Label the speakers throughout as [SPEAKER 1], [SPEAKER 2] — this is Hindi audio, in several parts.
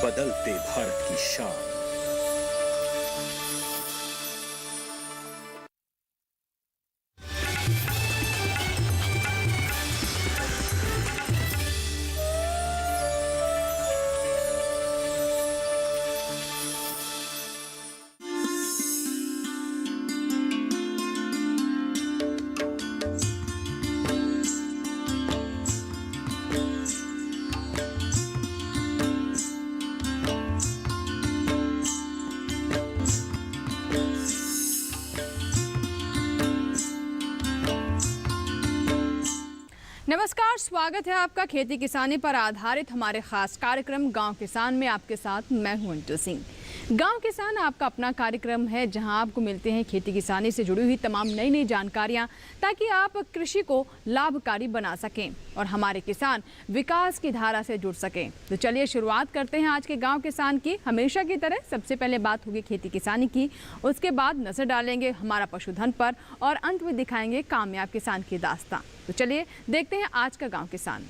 [SPEAKER 1] बदलते भारत की शान।
[SPEAKER 2] नमस्कार, स्वागत है आपका खेती किसानी पर आधारित हमारे खास कार्यक्रम गांव किसान में। आपके साथ मैं हूं अंटू सिंह। गांव किसान आपका अपना कार्यक्रम है जहां आपको मिलते हैं खेती किसानी से जुड़ी हुई तमाम नई जानकारियां, ताकि आप कृषि को लाभकारी बना सकें और हमारे किसान विकास की धारा से जुड़ सकें। तो चलिए शुरुआत करते हैं आज के गांव किसान की। हमेशा की तरह सबसे पहले बात होगी खेती किसानी की, उसके बाद नजर डालेंगे हमारा पशुधन पर और अंत में दिखाएंगे कामयाब किसान की दास्तां। तो चलिए देखते हैं आज का गांव किसान।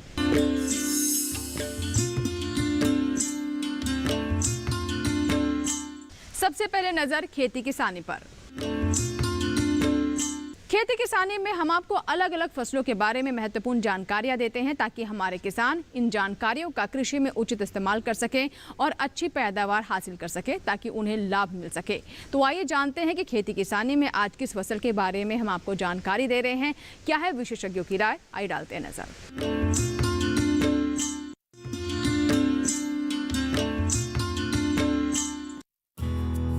[SPEAKER 2] सबसे पहले नजर खेती किसानी पर। खेती किसानी में हम आपको अलग अलग फसलों के बारे में महत्वपूर्ण जानकारियां देते हैं, ताकि हमारे किसान इन जानकारियों का कृषि में उचित इस्तेमाल कर सकें और अच्छी पैदावार हासिल कर सकें, ताकि उन्हें लाभ मिल सके। तो आइए जानते हैं कि खेती किसानी में आज किस फसल के बारे में हम आपको जानकारी दे रहे हैं, क्या है विशेषज्ञों की राय। आइए डालते हैं नजर।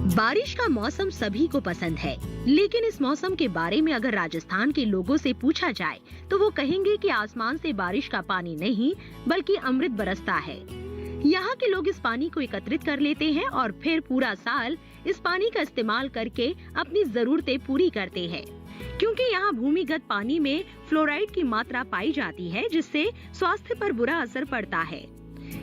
[SPEAKER 3] बारिश का मौसम सभी को पसंद है, लेकिन इस मौसम के बारे में अगर राजस्थान के लोगों से पूछा जाए तो वो कहेंगे कि आसमान से बारिश का पानी नहीं बल्कि अमृत बरसता है। यहाँ के लोग इस पानी को एकत्रित कर लेते हैं और फिर पूरा साल इस पानी का इस्तेमाल करके अपनी जरूरतें पूरी करते हैं, क्योंकि यहाँ भूमिगत पानी में फ्लोराइड की मात्रा पाई जाती है, जिससे स्वास्थ्य पर बुरा असर पड़ता है।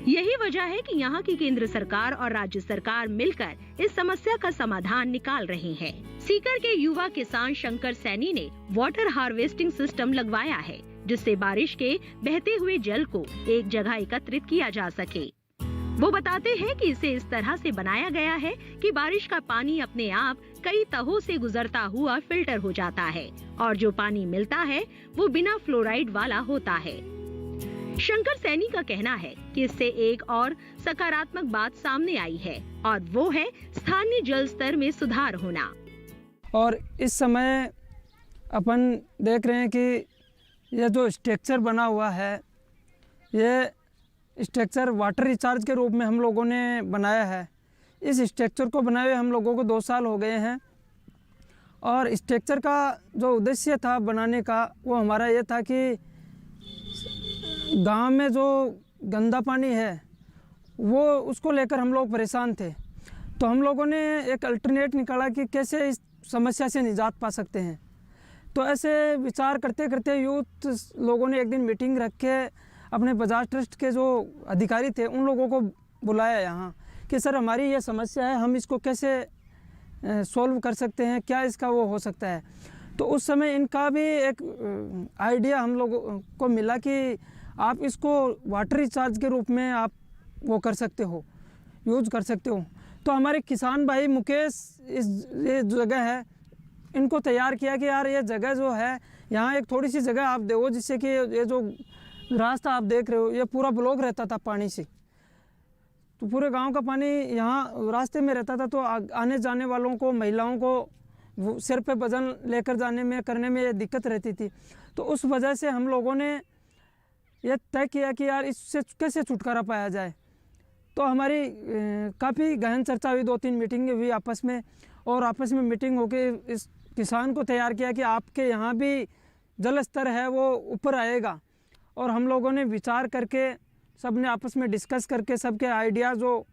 [SPEAKER 3] यही वजह है कि यहाँ की केंद्र सरकार और राज्य सरकार मिलकर इस समस्या का समाधान निकाल रहे हैं। सीकर के युवा किसान शंकर सैनी ने वाटर हार्वेस्टिंग सिस्टम लगवाया है, जिससे बारिश के बहते हुए जल को एक जगह एकत्रित किया जा सके। वो बताते हैं कि इसे इस तरह से बनाया गया है कि बारिश का पानी अपने आप कई तहों से गुजरता हुआ फिल्टर हो जाता है और जो पानी मिलता है वो बिना फ्लोराइड वाला होता है। शंकर सैनी का कहना है कि इससे एक और सकारात्मक बात सामने आई है और वो है स्थानीय जल स्तर में सुधार होना।
[SPEAKER 4] और इस समय अपन देख रहे हैं कि यह जो स्ट्रक्चर बना हुआ है, ये स्ट्रक्चर वाटर रिचार्ज के रूप में हम लोगों ने बनाया है। इस स्ट्रक्चर को बनाए हुए हम लोगों को 2 साल हो गए हैं और स्ट्रक्चर का जो उद्देश्य था बनाने का, वो हमारा ये था कि गांव में जो गंदा पानी है वो उसको लेकर हम लोग परेशान थे। तो हम लोगों ने एक अल्टरनेट निकाला कि कैसे इस समस्या से निजात पा सकते हैं। तो ऐसे विचार करते करते यूथ लोगों ने एक दिन मीटिंग रख के अपने बजाज ट्रस्ट के जो अधिकारी थे उन लोगों को बुलाया यहाँ कि सर हमारी ये समस्या है, हम इसको कैसे सॉल्व कर सकते हैं, क्या इसका वो हो सकता है। तो उस समय इनका भी एक आइडिया हम लोगों को मिला कि आप इसको वाटर रिचार्ज के रूप में आप वो कर सकते हो, यूज कर सकते हो। तो हमारे किसान भाई मुकेश ये जगह है इनको तैयार किया कि यार ये जगह जो है यहाँ एक थोड़ी सी जगह आप दो, जिससे कि ये जो रास्ता आप देख रहे हो ये पूरा ब्लॉक रहता था पानी से। तो पूरे गांव का पानी यहाँ रास्ते में रहता था, तो आने जाने वालों को, महिलाओं को सिर पे वजन लेकर जाने में करने में ये दिक्कत रहती थी। तो उस वजह से हम लोगों ने ये तय किया कि यार इससे कैसे छुटकारा पाया जाए। तो हमारी काफ़ी गहन चर्चा हुई, 2-3 मीटिंग हुई आपस में, और आपस में मीटिंग होके इस किसान को तैयार किया कि आपके यहाँ भी जल स्तर है वो ऊपर आएगा। और हम लोगों ने विचार करके सब ने आपस में डिस्कस करके सबके आइडिया जो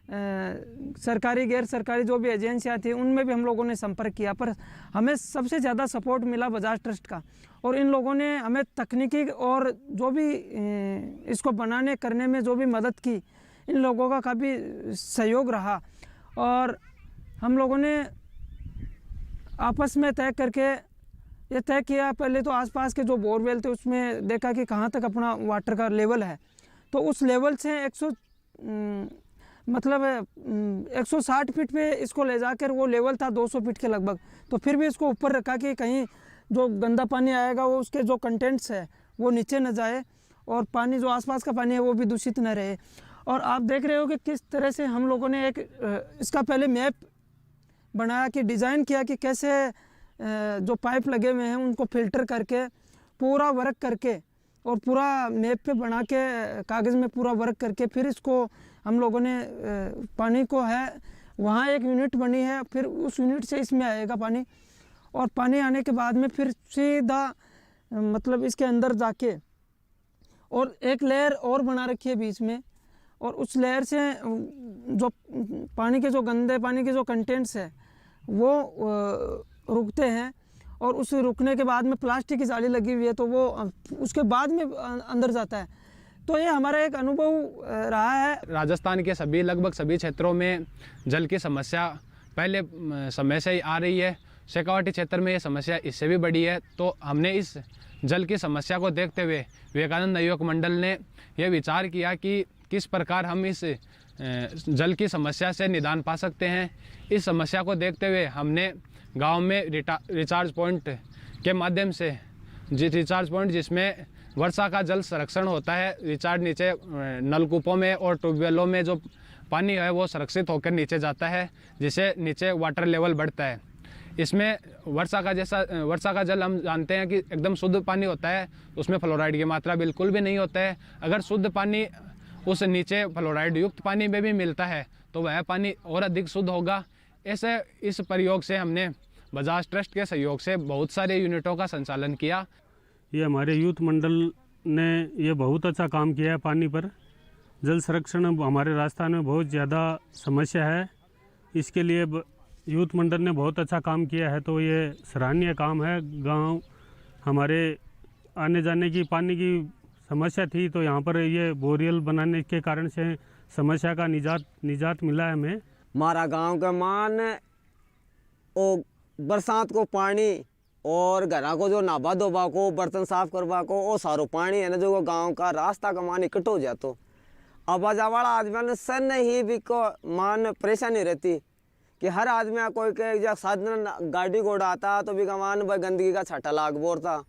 [SPEAKER 4] सरकारी गैर सरकारी जो भी एजेंसियाँ थी उनमें भी हम लोगों ने संपर्क किया, पर हमें सबसे ज़्यादा सपोर्ट मिला बजाज ट्रस्ट का। और इन लोगों ने हमें तकनीकी और जो भी इसको बनाने करने में जो भी मदद की, इन लोगों का काफ़ी सहयोग रहा। और हम लोगों ने आपस में तय करके ये तय किया, पहले तो आसपास के जो बोरवेल थे उसमें देखा कि कहाँ तक अपना वाटर का लेवल है। तो उस लेवल से मतलब 160 फीट पे इसको ले जाकर, वो लेवल था 200 फीट के लगभग, तो फिर भी इसको ऊपर रखा कि कहीं जो गंदा पानी आएगा वो उसके जो कंटेंट्स है वो नीचे न जाए और पानी जो आसपास का पानी है वो भी दूषित न रहे। और आप देख रहे हो कि किस तरह से हम लोगों ने एक इसका पहले मैप बनाया कि डिज़ाइन किया कि कैसे जो पाइप लगे हुए हैं उनको फिल्टर करके पूरा वर्क करके और पूरा मैप पे बना के कागज़ में पूरा वर्क करके फिर इसको हम लोगों ने पानी को है वहाँ एक यूनिट बनी है, फिर उस यूनिट से इसमें आएगा पानी और पानी आने के बाद में फिर सीधा मतलब इसके अंदर जाके और एक लेयर और बना रखी है बीच में और उस लेयर से जो पानी के जो गंदे पानी के जो कंटेंट्स है वो रुकते हैं और उस रुकने के बाद में प्लास्टिक की जाली लगी हुई है तो वो उसके बाद में अंदर जाता है। तो ये हमारा एक अनुभव रहा है।
[SPEAKER 5] राजस्थान के लगभग सभी क्षेत्रों में जल की समस्या पहले समय से ही आ रही है। शेखावाटी क्षेत्र में ये समस्या इससे भी बड़ी है। तो हमने इस जल की समस्या को देखते हुए विवेकानंद नवयुवक मंडल ने यह विचार किया कि किस प्रकार हम इस जल की समस्या से निदान पा सकते हैं। इस समस्या को देखते हुए हमने गांव में रिचार्ज पॉइंट के माध्यम से रिचार्ज पॉइंट जिसमें वर्षा का जल संरक्षण होता है, रिचार्ज नीचे नलकूपों में और ट्यूबवेलों में जो पानी है वो संरक्षित होकर नीचे जाता है, जिससे नीचे वाटर लेवल बढ़ता है। इसमें वर्षा का जल हम जानते हैं कि एकदम शुद्ध पानी होता है, उसमें फ्लोराइड की मात्रा बिल्कुल भी नहीं होता है। अगर शुद्ध पानी उस नीचे फ्लोराइड युक्त पानी में भी मिलता है तो वह पानी और अधिक शुद्ध होगा। ऐसे इस प्रयोग से हमने बजाज ट्रस्ट के सहयोग से बहुत सारे यूनिटों का संचालन किया।
[SPEAKER 6] ये हमारे यूथ मंडल ने ये बहुत अच्छा काम किया है। पानी पर जल संरक्षण हमारे राजस्थान में बहुत ज़्यादा समस्या है, इसके लिए यूथ मंडल ने बहुत अच्छा काम किया है। तो ये सराहनीय काम है। गांव हमारे आने जाने की पानी की समस्या थी तो यहाँ पर ये बोरियल बनाने के कारण से समस्या का निजात मिला है हमें।
[SPEAKER 7] हमारा गांव का मान और बरसात को पानी और घरा को जो नहाबा धोबा को बर्तन साफ करवा को वो सारो पानी है ना जो गांव का रास्ता का मान इकट्ठो हो जातो। आवाजा वाला आदमी ने सन ही भी को मान परेशानी रहती कि हर आदमी कोई के साधन गाड़ी घोड़ा आता तो भी मान भाई गंदगी का छाटा लाग बोरता।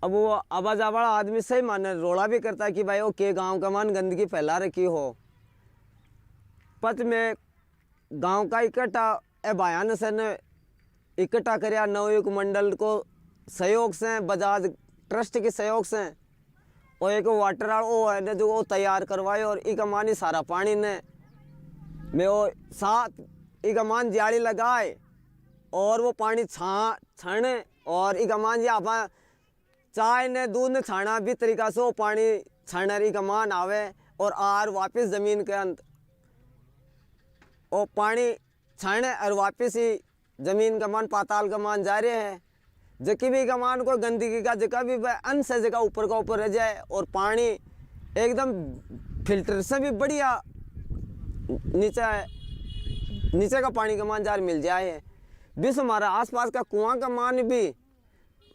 [SPEAKER 7] अब वो आवाजा वाला आदमी सही माने रोड़ा भी करता है कि भाई वो के गांव का मान गंदगी फैला रखी हो। पत में गांव का इकट्ठा बयान से ने इकट्ठा कराया नवयुवक मंडल को सहयोग से, बजाज ट्रस्ट के सहयोग से और एक वाटर वो है ने जो वो तैयार करवाए और इका मानी सारा पानी ने में वो साथ इका मान जाली लगाए और वो पानी छाने और इका मान जी आप चाय ने दूध ने छाना भी तरीका से वो पानी छाने इका मान आवे और आर वापस ज़मीन के अंदर वो पानी छाने और वापस ही ज़मीन का मान पाताल का मान जा रहे हैं। जबकि भी का मान को गंदगी का जगह भी अंश है जगह ऊपर का ऊपर रह जाए और पानी एकदम फिल्टर से भी बढ़िया नीचे का पानी का मान जार मिल जाए। बीस हमारा आसपास का कुआं का मान भी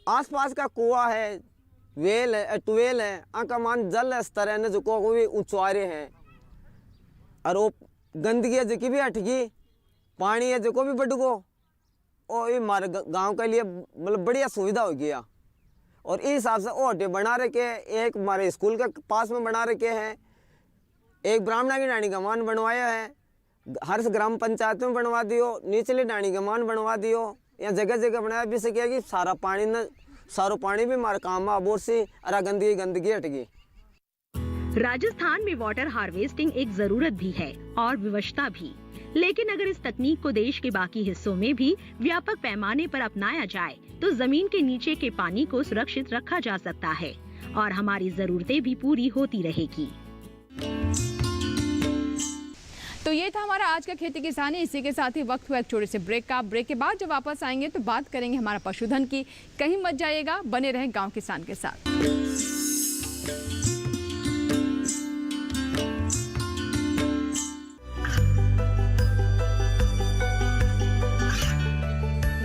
[SPEAKER 7] आसपास का कुआं है, वेल है, ट्यूबवेल है, आका मान जल स्तर है जो को भी ऊंचारे हैं और वो गंदगी है जो भी हटगी पानी है जो भी बढ़ गो और ये हमारे गांव के लिए मतलब बढ़िया सुविधा हो गया। और इस हिसाब से वो हटे बना रखे, एक हमारे स्कूल के पास में बना रखे हैं, एक ब्राह्मणा की डाणी का मान बनवाया है, हर ग्राम पंचायत में बनवा दियो, निचले डाणी का मान बनवा दियो, या जगह जगह बनाया भी सके कि सारा पानी भी हमारे काम में अबोर से अरा गंदगी हटगी।
[SPEAKER 3] राजस्थान में वाटर हार्वेस्टिंग एक जरूरत भी है और विवशता भी, लेकिन अगर इस तकनीक को देश के बाकी हिस्सों में भी व्यापक पैमाने पर अपनाया जाए तो जमीन के नीचे के पानी को सुरक्षित रखा जा सकता है और हमारी जरूरतें भी पूरी होती रहेगी।
[SPEAKER 2] तो ये था हमारा आज का खेती किसानी। इसी के साथ ही वक्त हुआ एक छोटे से ब्रेक का। ब्रेक के बाद जब वापस आएंगे तो बात करेंगे हमारा पशुधन की। कहीं मत जाइएगा, बने रहें गांव किसान के साथ।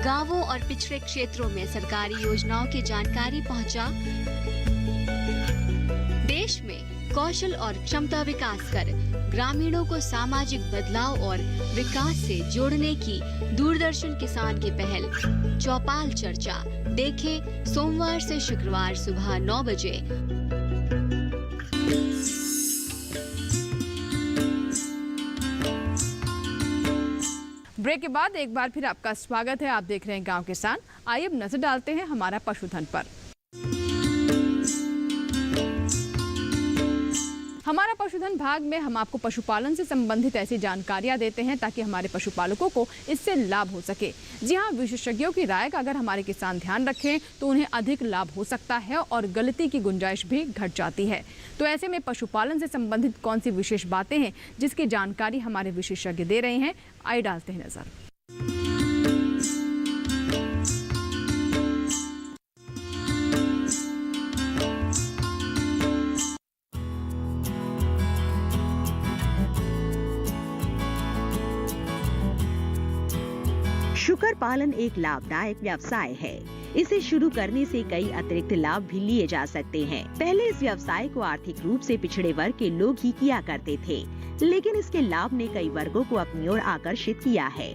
[SPEAKER 8] गांवों और पिछड़े क्षेत्रों में सरकारी योजनाओं की जानकारी पहुंचा। देश में कौशल और क्षमता विकास कर ग्रामीणों को सामाजिक बदलाव और विकास से जोड़ने की दूरदर्शन किसान की पहल चौपाल चर्चा देखें सोमवार से शुक्रवार सुबह 9 बजे।
[SPEAKER 2] ब्रेक के बाद एक बार फिर आपका स्वागत है। आप देख रहे हैं गांव किसान। आइए अब नजर डालते हैं हमारा पशुधन पर। हमारा पशुधन भाग में हम आपको पशुपालन से संबंधित ऐसी जानकारियां देते हैं ताकि हमारे पशुपालकों को इससे लाभ हो सके। जी हाँ, विशेषज्ञों की राय का अगर हमारे किसान ध्यान रखें तो उन्हें अधिक लाभ हो सकता है और गलती की गुंजाइश भी घट जाती है। तो ऐसे में पशुपालन से संबंधित कौन सी विशेष बातें हैं जिसकी जानकारी हमारे विशेषज्ञ दे रहे हैं, आइए डालते हैं नजर।
[SPEAKER 3] शुकर पालन एक लाभदायक व्यवसाय है। इसे शुरू करने से कई अतिरिक्त लाभ भी लिए जा सकते हैं। पहले इस व्यवसाय को आर्थिक रूप से पिछड़े वर्ग के लोग ही किया करते थे, लेकिन इसके लाभ ने कई वर्गों को अपनी ओर आकर्षित किया है।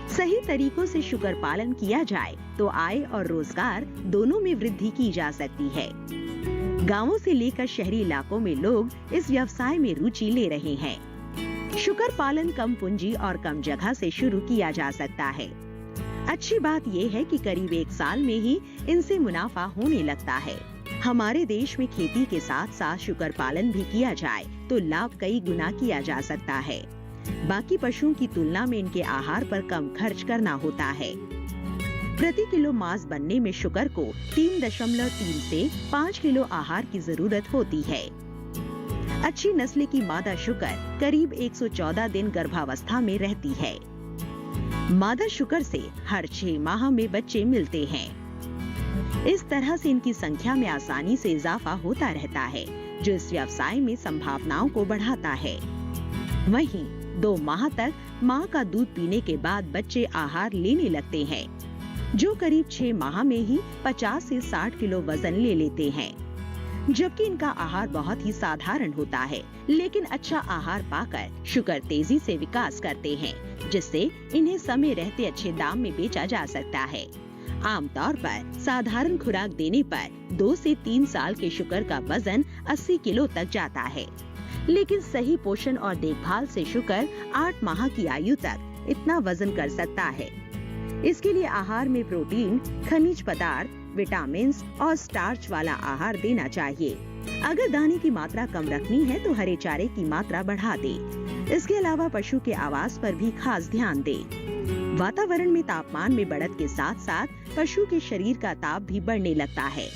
[SPEAKER 3] सही तरीकों से शुकर पालन किया जाए तो आय और रोजगार दोनों में वृद्धि की जा सकती है। गाँवों से लेकर शहरी इलाकों में लोग इस व्यवसाय में रुचि ले रहे हैं। शुकर पालन कम पूंजी और कम जगह से शुरू किया जा सकता है। अच्छी बात यह है कि करीब 1 साल में ही इनसे मुनाफा होने लगता है। हमारे देश में खेती के साथ साथ शुकर पालन भी किया जाए तो लाभ कई गुना किया जा सकता है। बाकी पशुओं की तुलना में इनके आहार पर कम खर्च करना होता है। प्रति किलो मांस बनने में शुकर को 3.3 से 5 किलो आहार की जरूरत होती है। अच्छी नस्ल की मादा शुकर करीब 114 दिन गर्भावस्था में रहती है। मादा शुकर से हर 6 माह में बच्चे मिलते हैं। इस तरह से इनकी संख्या में आसानी से इजाफा होता रहता है, जो इस व्यवसाय में संभावनाओं को बढ़ाता है। वहीं 2 माह तक मां का दूध पीने के बाद बच्चे आहार लेने लगते हैं, जो करीब 6 माह में ही 50 से 60 किलो वजन ले लेते हैं। जबकि इनका आहार बहुत ही साधारण होता है, लेकिन अच्छा आहार पाकर शुकर तेजी से विकास करते हैं, जिससे इन्हें समय रहते अच्छे दाम में बेचा जा सकता है। आमतौर पर साधारण खुराक देने पर 2 से 3 साल के शुकर का वजन 80 किलो तक जाता है, लेकिन सही पोषण और देखभाल से शुकर 8 माह की आयु तक इतना वजन कर सकता है। इसके लिए आहार में प्रोटीन, खनिज पदार्थ, विटामिन और स्टार्च वाला आहार देना चाहिए। अगर दाने की मात्रा कम रखनी है तो हरे चारे की मात्रा बढ़ा दे। इसके अलावा पशु के आवास पर भी खास ध्यान दे। वातावरण में तापमान में बढ़त के साथ साथ पशु के शरीर का ताप भी बढ़ने लगता है,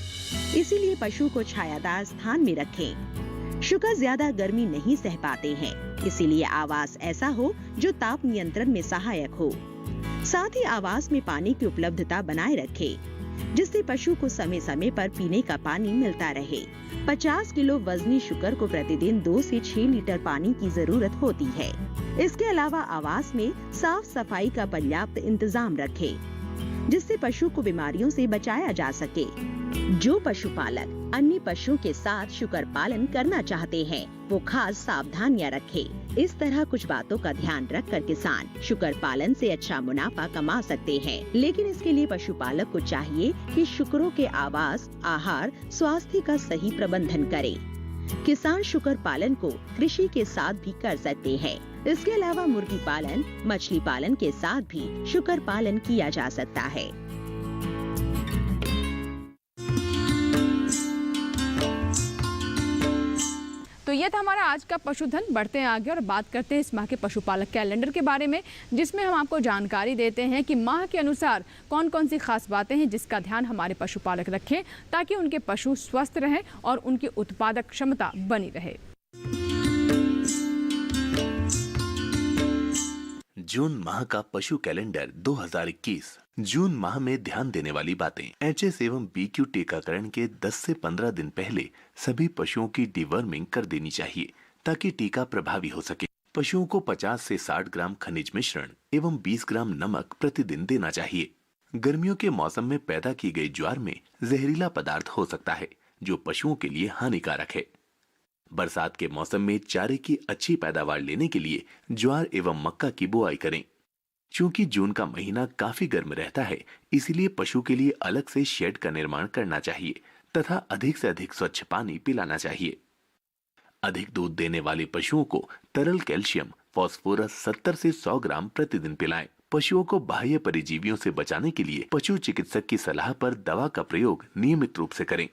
[SPEAKER 3] इसीलिए पशु को छायादार स्थान में रखें। शुकर ज्यादा गर्मी नहीं सह पाते हैं, इसीलिए आवास ऐसा हो जो ताप नियंत्रण में सहायक हो। साथ ही आवास में पानी की उपलब्धता बनाए रखें, जिससे पशु को समय समय पर पीने का पानी मिलता रहे। 50 किलो वजनी शुकर को प्रतिदिन 2 से 6 लीटर पानी की जरूरत होती है। इसके अलावा आवास में साफ सफाई का पर्याप्त इंतजाम रखें, जिससे पशु को बीमारियों से बचाया जा सके। जो पशुपालक अन्य पशुओं के साथ शुकर पालन करना चाहते हैं, वो खास सावधानियां रखें। इस तरह कुछ बातों का ध्यान रखकर किसान शुकर पालन से अच्छा मुनाफा कमा सकते हैं, लेकिन इसके लिए पशुपालक को चाहिए कि शुकरों के आवास, आहार, स्वास्थ्य का सही प्रबंधन करे। किसान शुकर पालन को कृषि के साथ भी कर सकते हैं। इसके अलावा मुर्गी पालन, मछली पालन के साथ भी शुकर पालन किया जा सकता है।
[SPEAKER 2] तो ये था हमारा आज का पशुधन। बढ़ते हैं आगे और बात करते हैं इस माह के पशुपालक कैलेंडर के बारे में, जिसमें हम आपको जानकारी देते हैं कि माह के अनुसार कौन कौन सी खास बातें हैं जिसका ध्यान हमारे पशुपालक रखें ताकि उनके पशु स्वस्थ रहें और उनकी उत्पादक क्षमता बनी रहे।
[SPEAKER 9] जून माह का पशु कैलेंडर 2021। जून माह में ध्यान देने वाली बातें। एचएस एवं बीक्यू टीकाकरण के 10 से 15 दिन पहले सभी पशुओं की डिवर्मिंग कर देनी चाहिए ताकि टीका प्रभावी हो सके। पशुओं को 50 से 60 ग्राम खनिज मिश्रण एवं 20 ग्राम नमक प्रतिदिन देना चाहिए। गर्मियों के मौसम में पैदा की गई ज्वार में जहरीला पदार्थ हो सकता है जो पशुओं के लिए हानिकारक है। बरसात के मौसम में चारे की अच्छी पैदावार लेने के लिए ज्वार एवं मक्का की बुआई करें। चूंकि जून का महीना काफी गर्म रहता है, इसलिए पशु के लिए अलग से शेड का निर्माण करना चाहिए तथा अधिक से अधिक स्वच्छ पानी पिलाना चाहिए। अधिक दूध देने वाले पशुओं को तरल कैल्शियम फास्फोरस 70 से 100 ग्राम प्रतिदिन पिलाएं। पशुओं को बाह्य परजीवियों से बचाने के लिए पशु चिकित्सक की सलाह पर दवा का प्रयोग नियमित रूप से करें।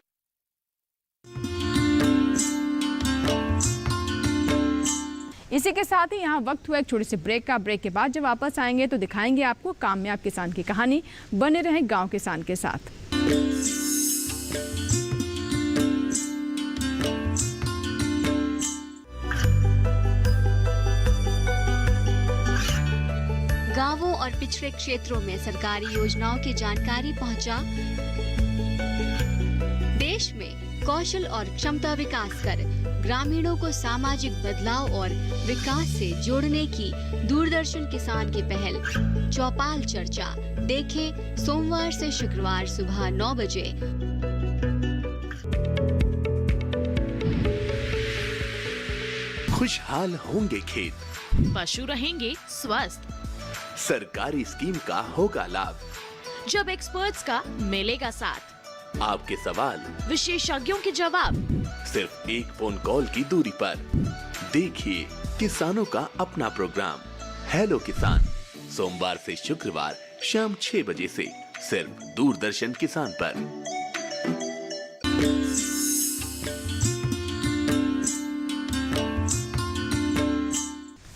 [SPEAKER 2] इसी के साथ ही यहाँ वक्त हुआ एक छोटी सी ब्रेक का। ब्रेक के बाद जब वापस आएंगे तो दिखाएंगे आपको कामयाब किसान की कहानी। बने रहें गांव किसान के साथ।
[SPEAKER 8] गांवों और पिछड़े क्षेत्रों में सरकारी योजनाओं की जानकारी पहुंचा। देश में कौशल और क्षमता विकास कर ग्रामीणों को सामाजिक बदलाव और विकास से जोड़ने की दूरदर्शन किसान की पहल चौपाल चर्चा देखें सोमवार से शुक्रवार सुबह 9 बजे।
[SPEAKER 9] खुशहाल होंगे खेत,
[SPEAKER 10] पशु रहेंगे स्वस्थ,
[SPEAKER 9] सरकारी स्कीम का होगा लाभ,
[SPEAKER 10] जब एक्सपर्ट्स का मिलेगा साथ,
[SPEAKER 9] आपके सवाल
[SPEAKER 10] विशेषज्ञों के जवाब,
[SPEAKER 9] सिर्फ एक फोन कॉल की दूरी पर। देखिए किसानों का अपना प्रोग्राम हेलो किसान, सोमवार से शुक्रवार शाम 6 बजे से सिर्फ दूरदर्शन किसान पर।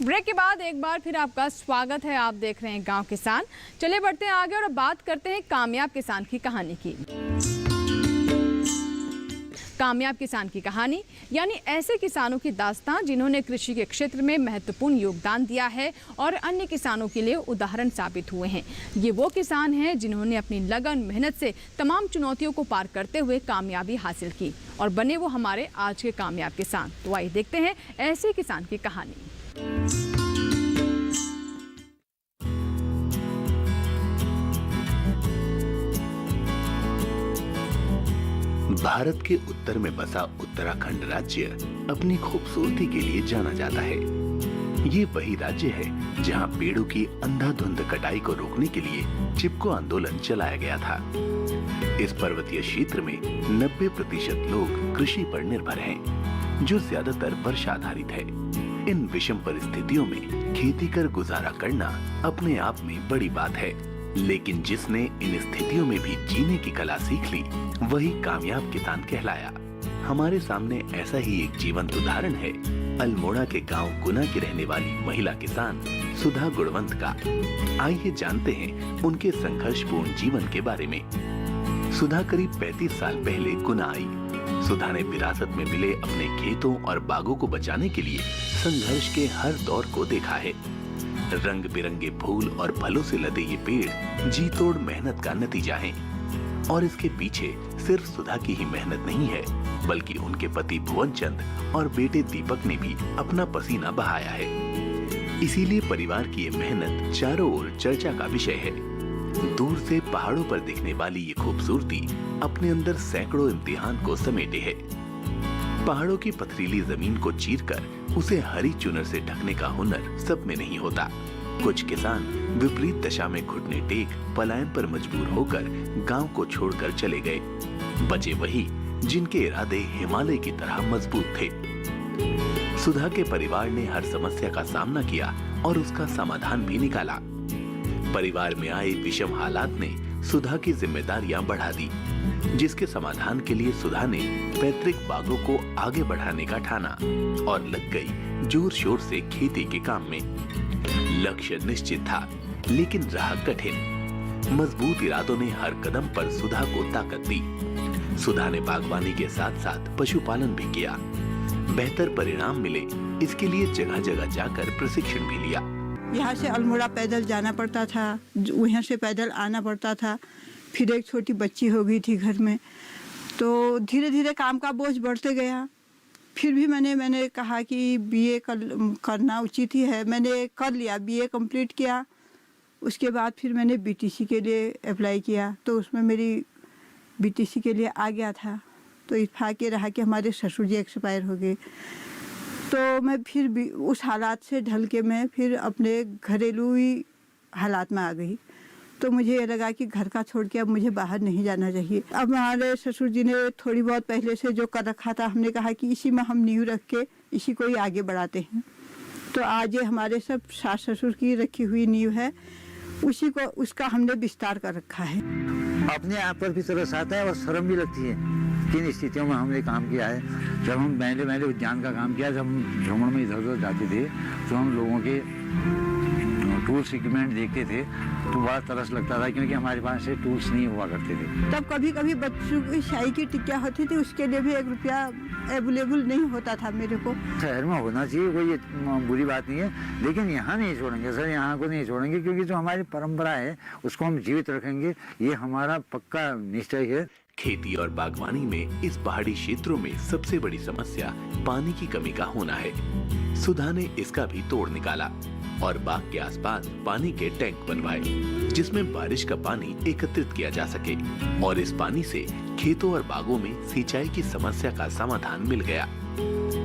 [SPEAKER 2] ब्रेक के बाद एक बार फिर आपका स्वागत है। आप देख रहे हैं गांव किसान। चलिए बढ़ते हैं आगे और अब बात करते हैं कामयाब किसान की कहानी की। कामयाब किसान की कहानी यानी ऐसे किसानों की दास्तान जिन्होंने कृषि के क्षेत्र में महत्वपूर्ण योगदान दिया है और अन्य किसानों के लिए उदाहरण साबित हुए हैं। ये वो किसान हैं जिन्होंने अपनी लगन मेहनत से तमाम चुनौतियों को पार करते हुए कामयाबी हासिल की और बने वो हमारे आज के कामयाब किसान। तो आइए देखते हैं ऐसे किसान की कहानी।
[SPEAKER 9] भारत के उत्तर में बसा उत्तराखंड राज्य अपनी खूबसूरती के लिए जाना जाता है। ये वही राज्य है जहां पेड़ों की अंधाधुंध कटाई को रोकने के लिए चिपको आंदोलन चलाया गया था। इस पर्वतीय क्षेत्र में 90% लोग कृषि पर निर्भर हैं, जो ज्यादातर वर्षा आधारित है। इन विषम परिस्थितियों में खेती कर गुजारा करना अपने आप में बड़ी बात है, लेकिन जिसने इन स्थितियों में भी जीने की कला सीख ली वही कामयाब किसान कहलाया। हमारे सामने ऐसा ही एक जीवंत उदाहरण है अल्मोड़ा के गांव गुना की रहने वाली महिला किसान सुधा गुणवंत का। आइए जानते हैं उनके संघर्षपूर्ण जीवन के बारे में। सुधा करीब 35 साल पहले गुना आई। सुधा ने विरासत में मिले अपने खेतों और बागों को बचाने के लिए संघर्ष के हर दौर को देखा है। रंग बिरंगे फूल और फलों से लदे ये पेड़ जी तोड़ मेहनत का नतीजा है और इसके पीछे सिर्फ सुधा की ही मेहनत नहीं है, बल्कि उनके पति भुवन चंद और बेटे दीपक ने भी अपना पसीना बहाया है। इसीलिए परिवार की ये मेहनत चारों ओर चर्चा का विषय है। दूर से पहाड़ों पर दिखने वाली ये खूबसूरती अपने अंदर सैकड़ों इम्तिहान को समेटे है। पहाड़ों की पथरीली जमीन को चीरकर उसे हरी चुनर से ढकने का हुनर सब में नहीं होता। कुछ किसान विपरीत दशा में घुटने टेक पलायन पर मजबूर होकर गांव को छोड़कर चले गए। बचे वही जिनके इरादे हिमालय की तरह मजबूत थे। सुधा के परिवार ने हर समस्या का सामना किया और उसका समाधान भी निकाला। परिवार में आए विषम हालात ने सुधा की जिम्मेदारियां बढ़ा दी, जिसके समाधान के लिए सुधा ने पैतृक बागों को आगे बढ़ाने का ठाना और लग गई जोर शोर से खेती के काम में। लक्ष्य निश्चित था, लेकिन राह कठिन। मजबूत इरादों ने हर कदम पर सुधा को ताकत दी। सुधा ने बागवानी के साथ साथ पशुपालन भी किया। बेहतर परिणाम मिले, इसके लिए जगह जगह जाकर प्रशिक्षण भी लिया।
[SPEAKER 11] यहाँ से अल्मोड़ा पैदल जाना पड़ता था, वहाँ से पैदल आना पड़ता था। फिर एक छोटी बच्ची हो गई थी घर में, तो धीरे धीरे काम का बोझ बढ़ते गया। फिर भी मैंने कहा कि बीए करना उचित ही है। मैंने कर लिया, बीए कंप्लीट किया। उसके बाद फिर मैंने बीटीसी के लिए अप्लाई किया, तो उसमें मेरी बीटीसी के लिए आ गया था। तो इत्तेफाक ये रहा कि हमारे ससुर जी एक्सपायर हो गए। तो मैं फिर भी उस हालात से ढल के मैं फिर अपने घरेलू ही हालात में आ गई। तो मुझे ये लगा कि घर का छोड़ के अब मुझे बाहर नहीं जाना चाहिए। अब हमारे ससुर जी ने थोड़ी बहुत पहले से जो कर रखा था, हमने कहा कि इसी में हम नींव रख के इसी को ही आगे बढ़ाते हैं। तो आज ये हमारे सब सास ससुर की रखी हुई नींव है, उसी को उसका हमने विस्तार कर रखा है।
[SPEAKER 12] अपने आप पर भी तरस आता है और शर्म भी लगती है किन स्थितियों में हमने काम किया है। जब हम पहले उद्यान का काम किया, जब हम भ्रमण में इधर उधर जाते थे तो हम लोगों के टूल्स इक्विपमेंट देखते थे तो बड़ा तरस लगता था, क्योंकि हमारे पास से टूल्स नहीं हुआ करते थे।
[SPEAKER 11] तब कभी कभी बच्चों की शाही की टिक्किया होती थी, उसके लिए भी 1 रुपया अवेलेबल नहीं होता था मेरे को।
[SPEAKER 12] शहर में होना चाहिए, कोई बुरी बात नहीं है, लेकिन यहाँ नहीं छोड़ेंगे सर, यहाँ को नहीं छोड़ेंगे, क्योंकि जो हमारी परंपरा है उसको हम जीवित रखेंगे, ये हमारा पक्का निश्चय है।
[SPEAKER 9] खेती और बागवानी में इस पहाड़ी क्षेत्रों में सबसे बड़ी समस्या पानी की कमी का होना है। सुधा ने इसका भी तोड़ निकाला और बाग के आसपास पानी के टैंक बनवाए, जिसमें बारिश का पानी एकत्रित किया जा सके और इस पानी से खेतों और बागों में सिंचाई की समस्या का समाधान मिल गया।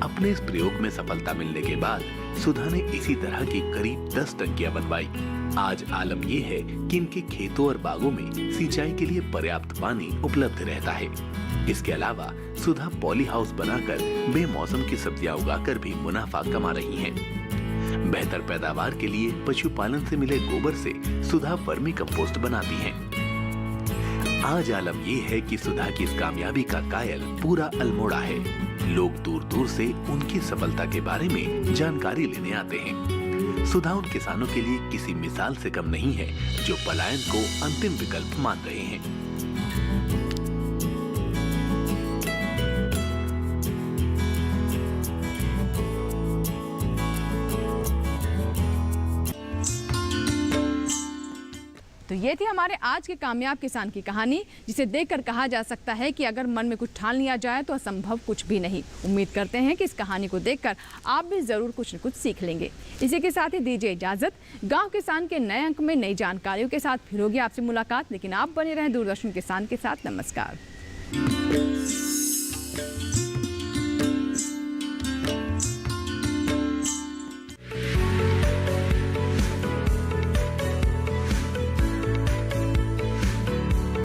[SPEAKER 9] अपने इस प्रयोग में सफलता मिलने के बाद सुधा ने इसी तरह की करीब 10 टंकियां बनवाई। आज आलम ये है कि इनके खेतों और बागों में सिंचाई के लिए पर्याप्त पानी उपलब्ध रहता है। इसके अलावा सुधा पॉली हाउस बनाकर बेमौसम की सब्जियां उगाकर भी मुनाफा कमा रही हैं। बेहतर पैदावार के लिए पशुपालन से मिले गोबर से सुधा वर्मी कंपोस्ट बनाती हैं। आज आलम ये है कि सुधा की इस कामयाबी का कायल पूरा अल्मोड़ा है। लोग दूर दूर से उनकी सफलता के बारे में जानकारी लेने आते हैं। सुधा उन किसानों के लिए किसी मिसाल से कम नहीं है जो पलायन को अंतिम विकल्प मान रहे हैं।
[SPEAKER 2] तो ये थी हमारे आज के कामयाब किसान की कहानी, जिसे देखकर कहा जा सकता है कि अगर मन में कुछ ठान लिया जाए तो असंभव कुछ भी नहीं। उम्मीद करते हैं कि इस कहानी को देखकर आप भी ज़रूर कुछ न कुछ सीख लेंगे। इसी के साथ ही दीजिए इजाज़त। गांव किसान के नए अंक में नई जानकारियों के साथ फिर होगी आपसे मुलाकात, लेकिन आप बने रहें दूरदर्शन किसान के साथ। नमस्कार।